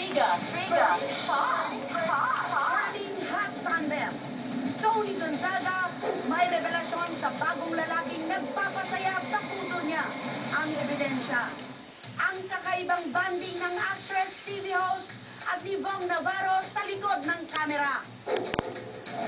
Morning hot tandem. Tony Gonzaga may revelasyon sa bagong lalaking nagpapasaya sa puso niya. Ang ebidensya, ang kakaibang banding ng actress, TV host at ni Vong Navarro sa likod ng kamera.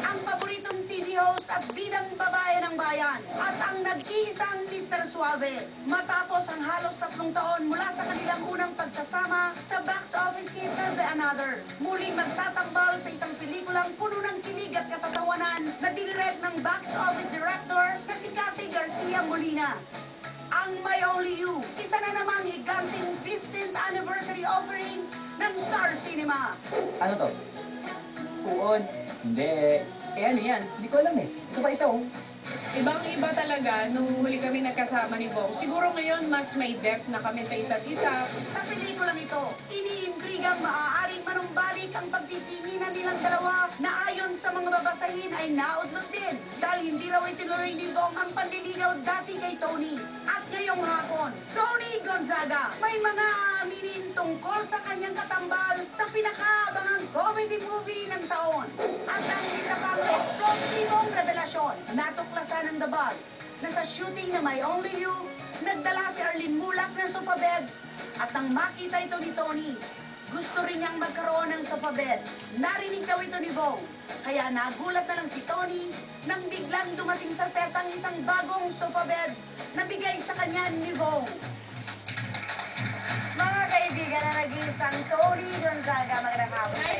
Ang paboritong TV host at bidang babae ng bayan at ang nag-iisang Mr. Suave matapos ang halos 3 taon mula sa kanilang unang pagsasama sa box office hit na The Another. Muling magtatambal sa isang pelikulang puno ng kilig at katatawanan na dinirect ng box office director na si Cathy Garcia Molina. Ang My Only You, isa na namang higanting 15th anniversary offering ng Star Cinema. Ano to? Puon. Hindi. Ano yan? Hindi ko alam eh. Ito pa isa oh. Ibang-iba talaga nung huli kami nagkasama ni Bong. Siguro ngayon mas may depth na kami sa isa't isa. Sa pelikulang ito, iniintrigang maaaring manumbalik ang pagtitinginan nilang dalawa na ayon sa mga babasahin ay naudlot din dahil hindi raw itinuloy ni Bong ang panliligaw dati kay Tony. At ngayong hapon, Tony Gonzaga may mga aaminin tungkol sa kanyang katambal sa pinakaabangang comedy movie ng taon. At ang isa pang eksplosibong revelasyon, natuklasan ng The Buzz na sa shooting na My Only You, nagdala si Arlene Mulak ng sofabed at nang makita ito ni Tony, gusto rin niyang magkaroon ng sofabed. Narinig daw ito ni Bong, kaya nagulat na lang si Tony nang biglang dumating sa set ang isang bagong sofabed na bigay sa kanya ni Bong. Mga kaibigan na nag-iisang Tony Gonzaga, magandang hapon.